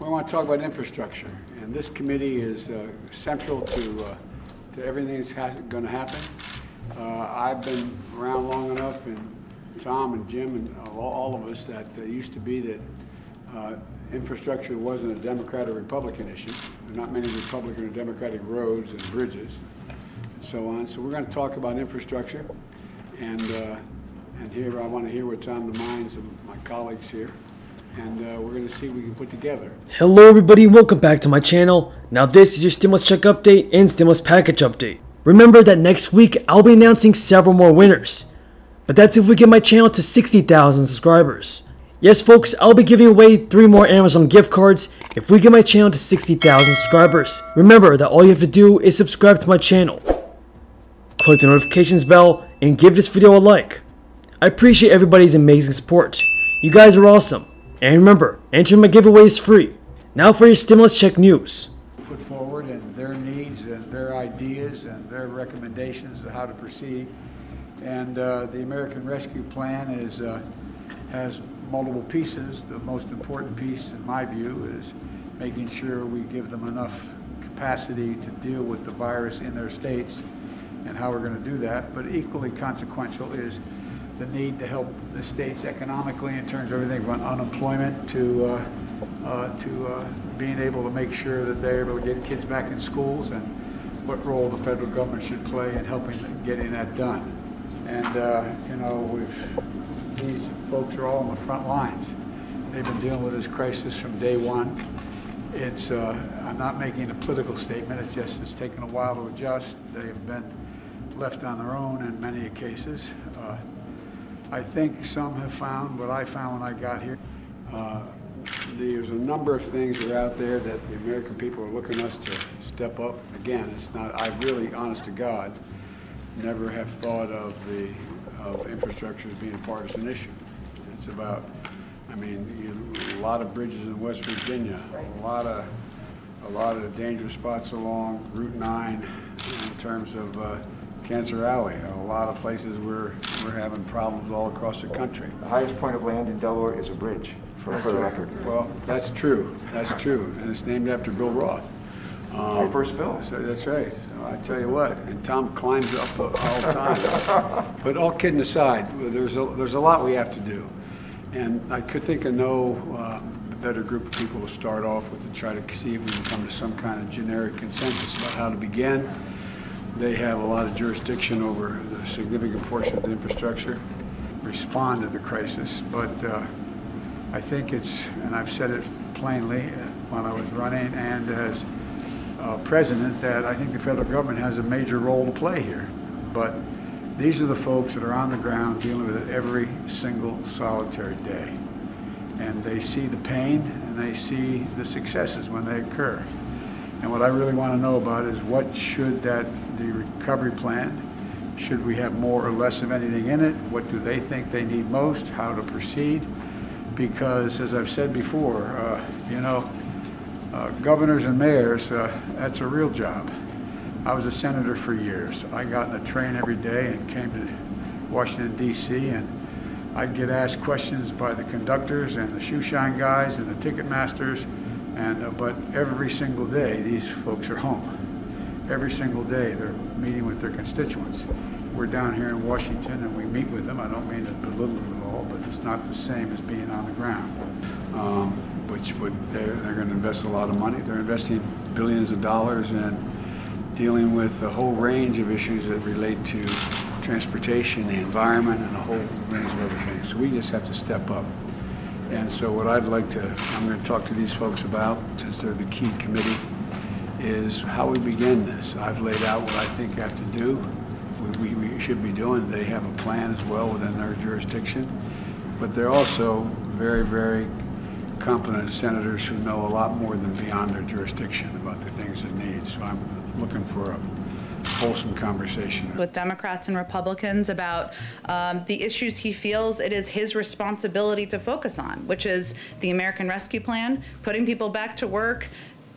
We want to talk about infrastructure, and this committee is central to everything that's going to happen. I've been around long enough, and Tom and Jim and all of us, that used to be that infrastructure wasn't a Democrat or Republican issue. There are not many Republican or Democratic roads and bridges and so on. So we're going to talk about infrastructure, and here I want to hear what's on the minds of my colleagues here. And we're going to see what we can put together. Hello everybody, welcome back to my channel. Now this is your stimulus check update and stimulus package update. Remember that next week I'll be announcing several more winners. But that's if we get my channel to 60,000 subscribers. Yes folks, I'll be giving away 3 more Amazon gift cards if we get my channel to 60,000 subscribers. Remember that all you have to do is subscribe to my channel, click the notifications bell, and give this video a like. I appreciate everybody's amazing support. You guys are awesome. And remember, entering my giveaway is free. Now for your stimulus check news. Put forward and their needs and their ideas and their recommendations of how to proceed. And the American Rescue Plan has multiple pieces. The most important piece, in my view, is making sure we give them enough capacity to deal with the virus in their states and how we're going to do that. But equally consequential is the need to help the states economically in terms of everything from unemployment to being able to make sure that they're able to get kids back in schools, and what role the federal government should play in helping getting that done. And you know, these folks are all on the front lines. They've been dealing with this crisis from day one. It's I'm not making a political statement. It's taken a while to adjust. They've been left on their own in many cases. I think some have found what I found when I got here. There's a number of things that are out there that the American people are looking us to step up. Again, it's not, I really, honest to God, never have thought of infrastructure as being a partisan issue. It's about, I mean, a lot of bridges in West Virginia, a lot of dangerous spots along Route 9 in terms of Cancer Alley. A lot of places we're having problems all across the country. The highest point of land in Delaware is a bridge, for the record. Well, that's true. That's true. And it's named after Bill Roth. My first bill. So that's right. So I tell you what, and Tom climbs up all the time. But all kidding aside, there's a lot we have to do. And I could think of no better group of people to start off with to try to see if we can come to some kind of generic consensus about how to begin. They have a lot of jurisdiction over the significant portion of the infrastructure, respond to the crisis. But I think it's, and I've said it plainly when I was running and as president, that I think the federal government has a major role to play here. But these are the folks that are on the ground dealing with it every single solitary day. And they see the pain and they see the successes when they occur. And what I really want to know about is what should the recovery plan, should we have more or less of anything in it? What do they think they need most? How to proceed? Because as I've said before, you know, governors and mayors, that's a real job. I was a senator for years. I got in a train every day and came to Washington, D.C., and I'd get asked questions by the conductors and the shoe shine guys and the ticket masters. But every single day, these folks are home. Every single day, they're meeting with their constituents. We're down here in Washington, and we meet with them. I don't mean to belittle them at all, but it's not the same as being on the ground. They're going to invest a lot of money. They're investing billions of dollars in dealing with a whole range of issues that relate to transportation, the environment, and a whole range of other things. So we just have to step up. And so what I'm going to talk to these folks about, since they're the key committee, is how we begin this. I've laid out what I think I have to do, we should be doing. They have a plan as well within their jurisdiction. But they're also very, very competent senators who know a lot more than beyond their jurisdiction about the things it needs. So I'm looking for a wholesome conversation with Democrats and Republicans about the issues he feels it is his responsibility to focus on, which is the American Rescue Plan, putting people back to work,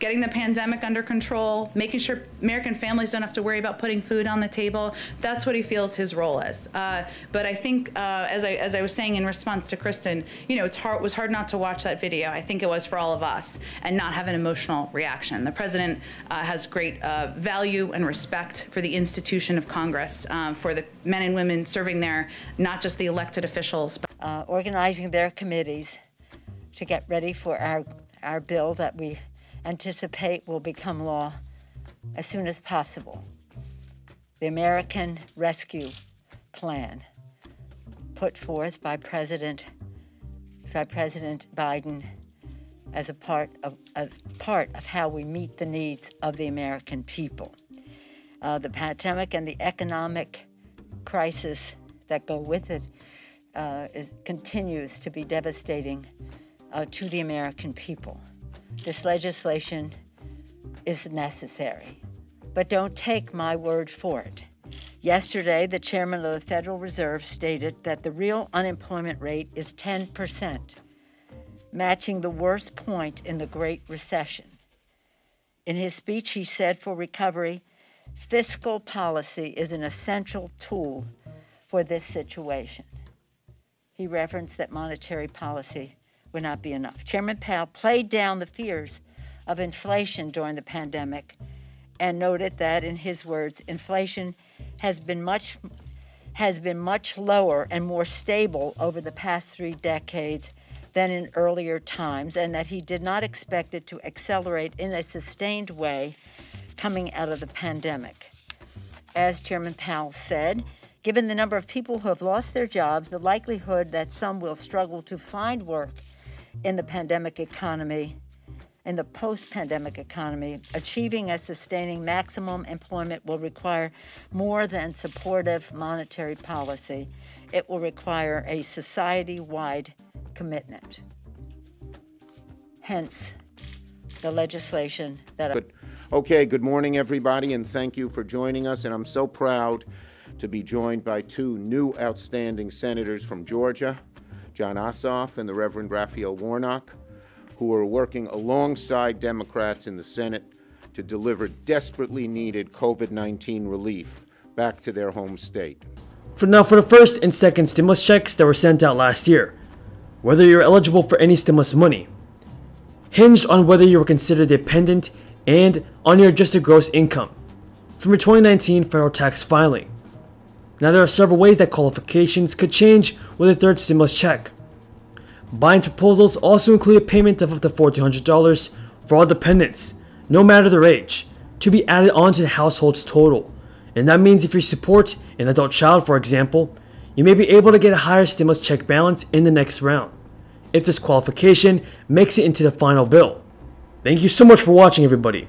getting the pandemic under control, making sure American families don't have to worry about putting food on the table. That's what he feels his role is. But I think, as I was saying in response to Kristen, you know, it was hard not to watch that video. I think it was for all of us, and not have an emotional reaction. The president has great value and respect for the institution of Congress, for the men and women serving there, not just the elected officials. Organizing their committees to get ready for our bill that we anticipate will become law as soon as possible. The American Rescue Plan put forth by President Biden as a part of how we meet the needs of the American people. The pandemic and the economic crisis that go with it continues to be devastating to the American people. This legislation is necessary, but don't take my word for it. Yesterday, the chairman of the Federal Reserve stated that the real unemployment rate is 10%, matching the worst point in the Great Recession. In his speech, he said for recovery, fiscal policy is an essential tool for this situation. He referenced that monetary policy would not be enough. Chairman Powell played down the fears of inflation during the pandemic and noted that, in his words, inflation has been much lower and more stable over the past 3 decades than in earlier times, and that he did not expect it to accelerate in a sustained way coming out of the pandemic. As Chairman Powell said, given the number of people who have lost their jobs, the likelihood that some will struggle to find work in the pandemic economy, in the post-pandemic economy, achieving and sustaining maximum employment will require more than supportive monetary policy. It will require a society-wide commitment. Hence, the legislation that... Okay, good morning, everybody, and thank you for joining us. And I'm so proud to be joined by 2 new outstanding senators from Georgia, John Ossoff and the Reverend Raphael Warnock, who are working alongside Democrats in the Senate to deliver desperately needed COVID-19 relief back to their home state. For the first and second stimulus checks that were sent out last year, whether you're eligible for any stimulus money, hinged on whether you were considered dependent and on your adjusted gross income from your 2019 federal tax filing. Now, there are several ways that qualifications could change with a third stimulus check. Biden's proposals also include a payment of up to $1,400 for all dependents, no matter their age, to be added onto the household's total. And that means if you support an adult child, for example, you may be able to get a higher stimulus check balance in the next round, if this qualification makes it into the final bill. Thank you so much for watching, everybody.